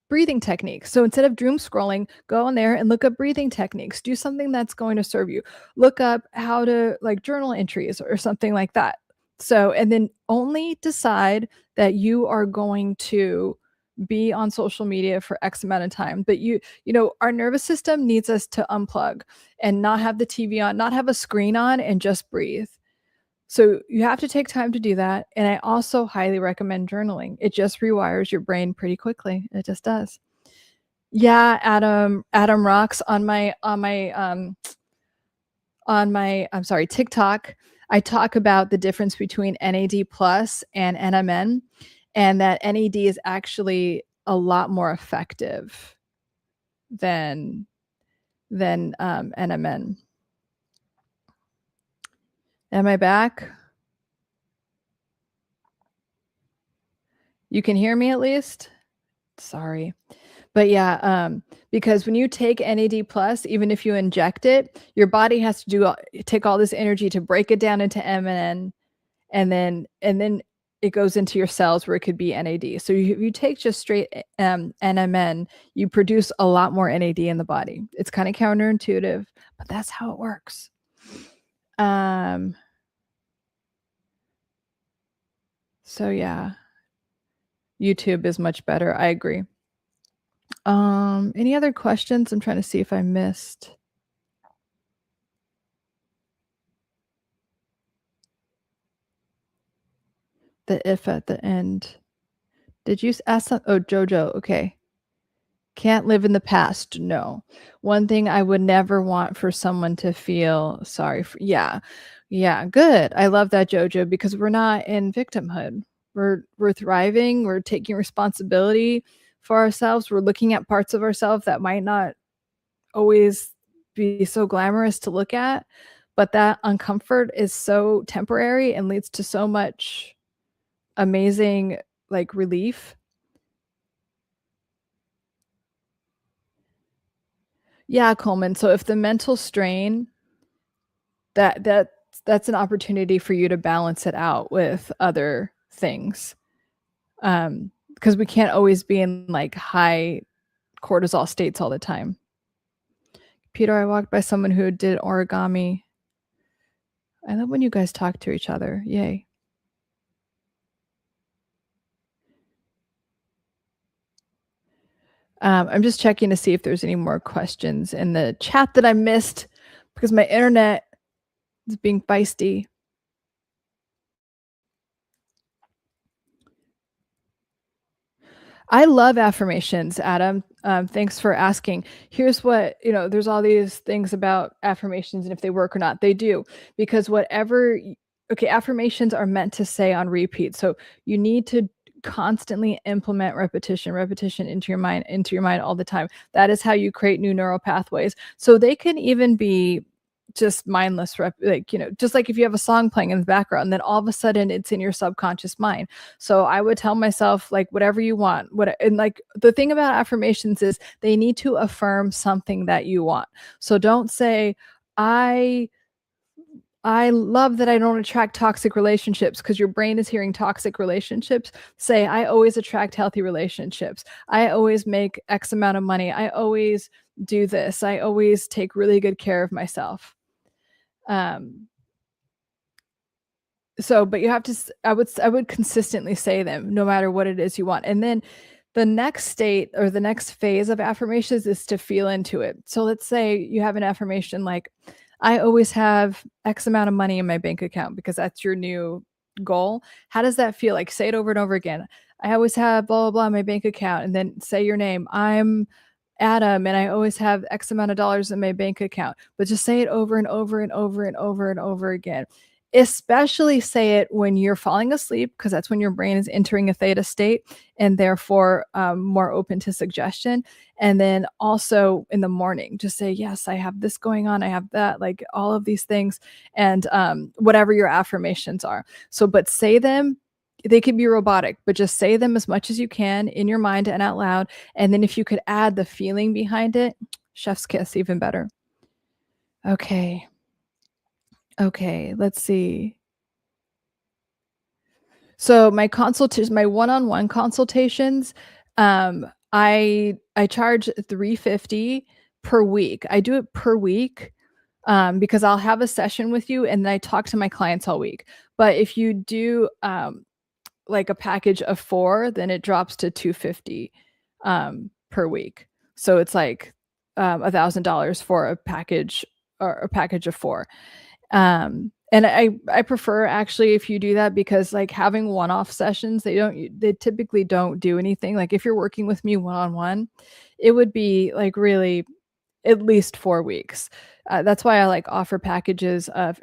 breathing techniques. So instead of doom scrolling, go on there and look up breathing techniques. Do something that's going to serve you. Look up how to, like, journal entries or something like that. So, and then only decide that you are going to be on social media for X amount of time. But our nervous system needs us to unplug and not have the TV on, not have a screen on, and just breathe. So you have to take time to do that. And I also highly recommend journaling. It just rewires your brain pretty quickly. It just does. Yeah, Adam rocks on my I'm sorry, TikTok. I talk about the difference between NAD plus and NMN, and that NAD is actually a lot more effective than NMN. Am I back? You can hear me at least? Sorry. But yeah, because when you take NAD plus, even if you inject it, your body has to take all this energy to break it down into MNN, and then it goes into your cells where it could be NAD. So if you take just straight NMN, you produce a lot more NAD in the body. It's kind of counterintuitive, but that's how it works. So yeah, YouTube is much better. I agree. Any other questions? I'm trying to see if I missed. The if at the end. Did you ask some? Oh, Jojo. Okay. Can't live in the past. No. One thing I would never want for someone to feel sorry for. Yeah. Yeah. Good. I love that, Jojo, because we're not in victimhood. We're thriving. We're taking responsibility for ourselves. We're looking at parts of ourselves that might not always be so glamorous to look at, but that uncomfort is so temporary and leads to so much amazing like relief. Yeah, Coleman. So if the mental strain, that's an opportunity for you to balance it out with other things. Because we can't always be in like high cortisol states all the time. Peter, I walked by someone who did origami. I love when you guys talk to each other. Yay. I'm just checking to see if there's any more questions in the chat that I missed because my internet is being feisty. I love affirmations, Adam. Thanks for asking. Here's what, there's all these things about affirmations and if they work or not. They do, because affirmations are meant to say on repeat. So you need to constantly implement repetition into your mind all the time. That is how you create new neural pathways. So they can even be just mindless just like if you have a song playing in the background, then all of a sudden it's in your subconscious mind. So I would tell myself like whatever you want. And like the thing about affirmations is they need to affirm something that you want. So don't say I love that I don't attract toxic relationships, because your brain is hearing toxic relationships. Say, I always attract healthy relationships. I always make X amount of money. I always do this. I always take really good care of myself. But you have to, I would consistently say them no matter what it is you want. And then the next state or the next phase of affirmations is to feel into it. So let's say you have an affirmation like, I always have X amount of money in my bank account, because that's your new goal. How does that feel? Like say it over and over again. I always have blah, blah, blah in my bank account. And then say your name. I'm Adam, and I always have X amount of dollars in my bank account. But just say it over and over and over and over and over again. Especially say it when you're falling asleep, because that's when your brain is entering a theta state and therefore more open to suggestion. And then also in the morning, just say, yes, I have this going on. I have that, like all of these things, and whatever your affirmations are. So, but say them. They could be robotic, but just say them as much as you can in your mind and out loud. And then if you could add the feeling behind it, chef's kiss, even better. Okay, let's see. So my one-on-one consultations, I charge $350 per week. I do it per week because I'll have a session with you and then I talk to my clients all week. But if you do like a package of 4, then it drops to $250 per week. So it's like $1,000 for a package, or a package of 4. And And I prefer actually if you do that, because like having one-off sessions, they typically don't do anything. Like if you're working with me one-on-one, it would be like really at least 4 weeks. That's why I like offer packages of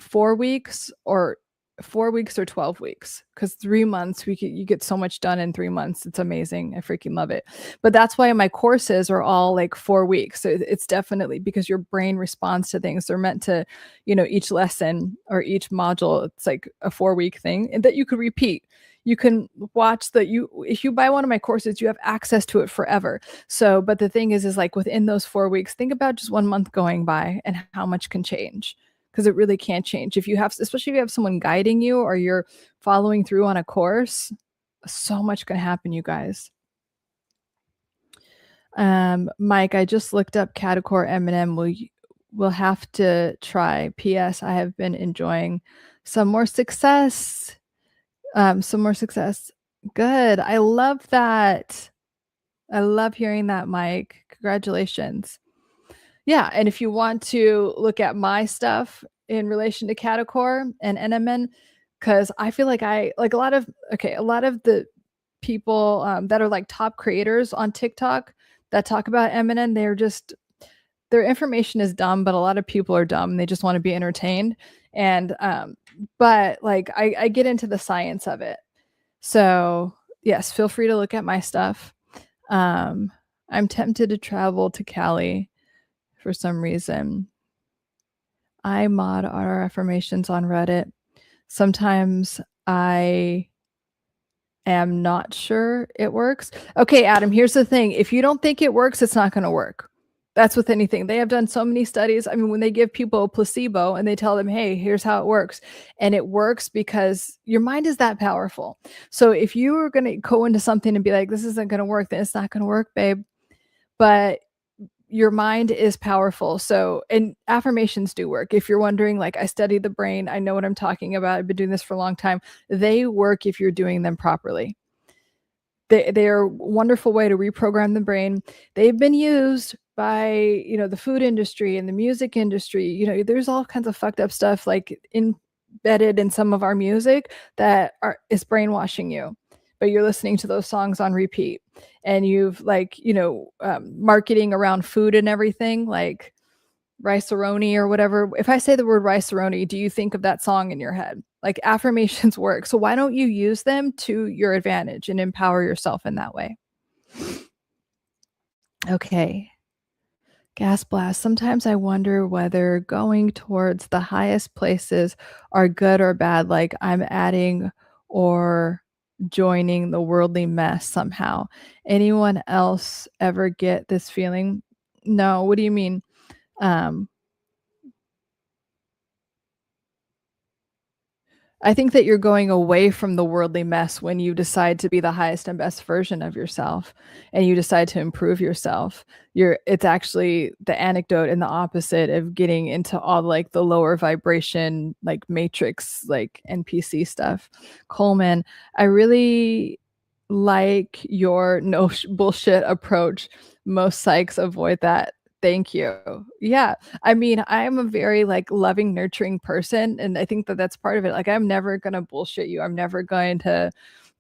4 weeks or 4 weeks or 12 weeks, because 3 months you get so much done in 3 months. It's amazing. I freaking love it. But that's why my courses are all like 4 weeks. So it's definitely because your brain responds to things. They're meant to, each lesson or each module, it's like a 4-week thing and that you could repeat. You can watch if you buy one of my courses, you have access to it forever. So, but the thing is like within those 4 weeks, think about just 1 month going by and how much can change, because it really can't change. Especially if you have someone guiding you or you're following through on a course, so much can happen, you guys. Mike, I just looked up Cadacore Eminem. We'll have to try. P.S. I have been enjoying some more success. Good. I love that. I love hearing that, Mike. Congratulations. Yeah, and if you want to look at my stuff in relation to Cadacore and NMN, because I feel like a lot of the people that are like top creators on TikTok that talk about MNN, their information is dumb, but a lot of people are dumb. They just want to be entertained. And but like I get into the science of it. So yes, feel free to look at my stuff. I'm tempted to travel to Cali for some reason. I mod our affirmations on Reddit. Sometimes I am not sure it works. Okay, Adam, here's the thing. If you don't think it works, it's not going to work. That's with anything. They have done so many studies. I mean, when they give people a placebo and they tell them, hey, here's how it works. And it works because your mind is that powerful. So if you are going to go into something and be like, this isn't going to work, then it's not going to work, babe. But your mind is powerful. So, and affirmations do work. If you're wondering, like, I study the brain, I know what I'm talking about. I've been doing this for a long time. They work if you're doing them properly. They are a wonderful way to reprogram the brain. They've been used by, the food industry and the music industry. There's all kinds of fucked up stuff like embedded in some of our music that is brainwashing you, but you're listening to those songs on repeat, and you've marketing around food and everything, like Rice-A-Roni or whatever. If I say the word Rice-A-Roni, do you think of that song in your head? Like, affirmations work. So why don't you use them to your advantage and empower yourself in that way? Okay. Gas blast. Sometimes I wonder whether going towards the highest places are good or bad, like I'm adding or joining the worldly mess somehow. Anyone else ever get this feeling? No, what do you mean? Um, I think that you're going away from the worldly mess when you decide to be the highest and best version of yourself and you decide to improve yourself. It's actually the anecdote and the opposite of getting into all like the lower vibration, like matrix, like NPC stuff. Coleman, I really like your no bullshit approach. Most psychs avoid that. Thank you. Yeah. I mean, I'm a very like loving, nurturing person. And I think that that's part of it. Like, I'm never going to bullshit you. I'm never going to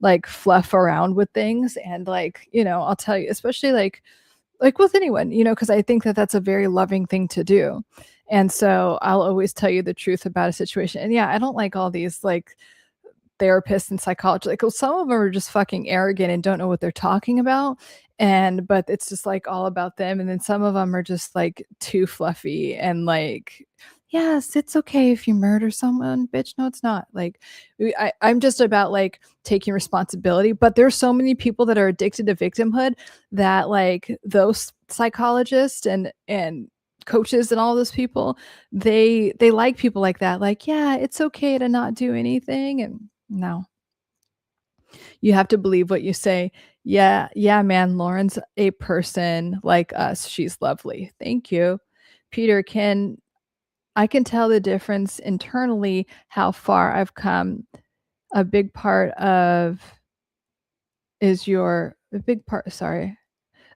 like fluff around with things. And like, I'll tell you, especially like with anyone, because I think that that's a very loving thing to do. And so I'll always tell you the truth about a situation. And yeah, I don't like all these like therapists and psychologists. Like, well, some of them are just fucking arrogant and don't know what they're talking about. But it's just like all about them. And then some of them are just like too fluffy and like, yes, it's okay if you murder someone, bitch. No, it's not. Like, I'm just about like taking responsibility. But there's so many people that are addicted to victimhood that like those psychologists and coaches and all those people, they like people like that. Like, yeah, it's okay to not do anything. And no, you have to believe what you say. Yeah, yeah, man. Lauren's a person like us. She's lovely. Thank you. Peter, I can tell the difference internally how far I've come. A big part of is your a big part, sorry.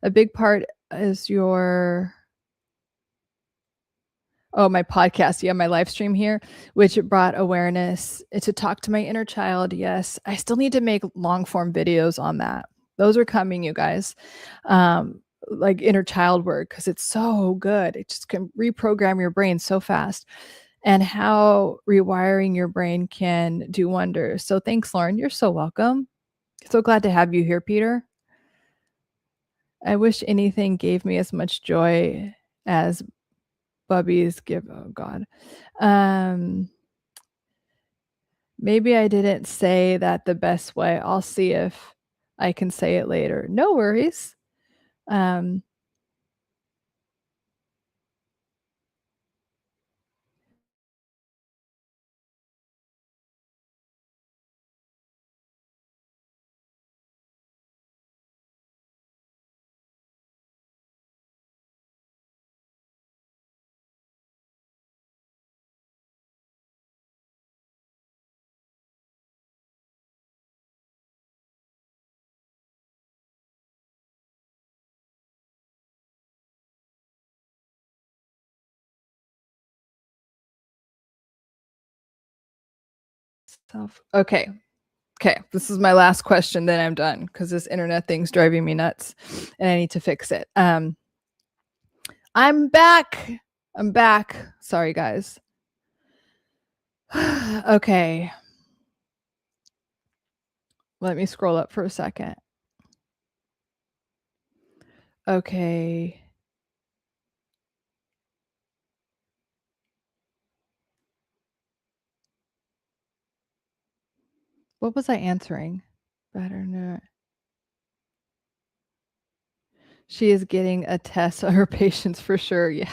A big part is your Oh, my podcast, yeah, my live stream here, which brought awareness to talk to my inner child, yes. I still need to make long form videos on that. Those are coming, you guys. Like inner child work, because it's so good. It just can reprogram your brain so fast, and how rewiring your brain can do wonders. So thanks, Lauren. You're so welcome. So glad to have you here, Peter. I wish anything gave me as much joy as Bubbies give. Oh God. Um, Maybe I didn't say that the best way. I'll see if I can say it later. No worries. Um, okay. Okay. This is my last question, then I'm done because this internet thing's driving me nuts and I need to fix it. I'm back. I'm back. Sorry, guys. Okay. Let me scroll up for a second. Okay. What was I answering? Better not. She is getting a test on her patience for sure. Yeah.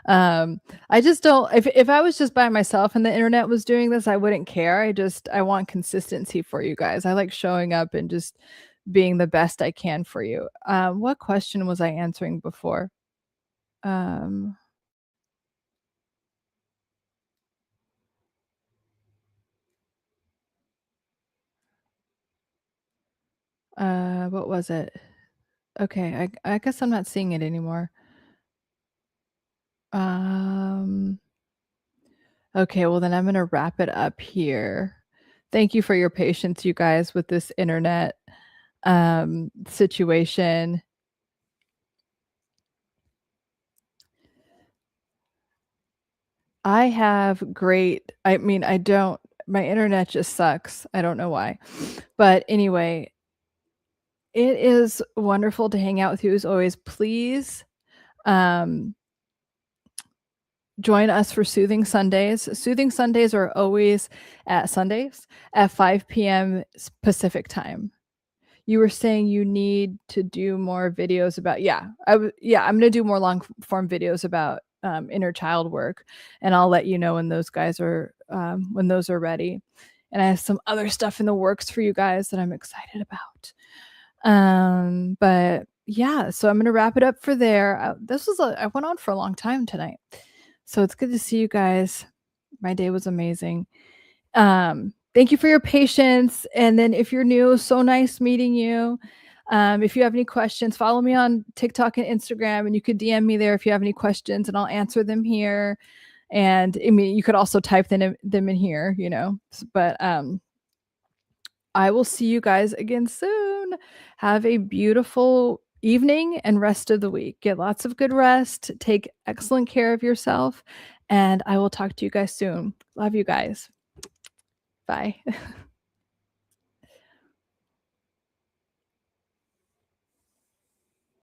I just don't, if I was just by myself and the internet was doing this, I wouldn't care. I want consistency for you guys. I like showing up and just being the best I can for you. What question was I answering before? Um, what was it? Okay, I guess I'm not seeing it anymore. Um, okay, well then I'm gonna wrap it up here. Thank you for your patience, you guys, with this internet situation. I have great, I mean, I don't, my internet just sucks. I don't know why. But anyway, it is wonderful to hang out with you as always. Please um join us for Soothing Sundays. Soothing Sundays are always at Sundays at 5 p.m. Pacific time. You were saying you need to do more videos about, yeah, I'm gonna do more long form videos about inner child work, and I'll let you know when those are ready. And I have some other stuff in the works for you guys that I'm excited about. But yeah, so I'm gonna wrap it up for there. I went on for a long time tonight, so it's good to see you guys. My day was amazing. Thank you for your patience. And then if you're new, so nice meeting you. If you have any questions, follow me on TikTok and Instagram, and you could DM me there if you have any questions, and I'll answer them here. And I mean, you could also type them in here, you know. But I will see you guys again soon. Have a beautiful evening and rest of the week. Get lots of good rest. Take excellent care of yourself. And I will talk to you guys soon. Love you guys. Bye.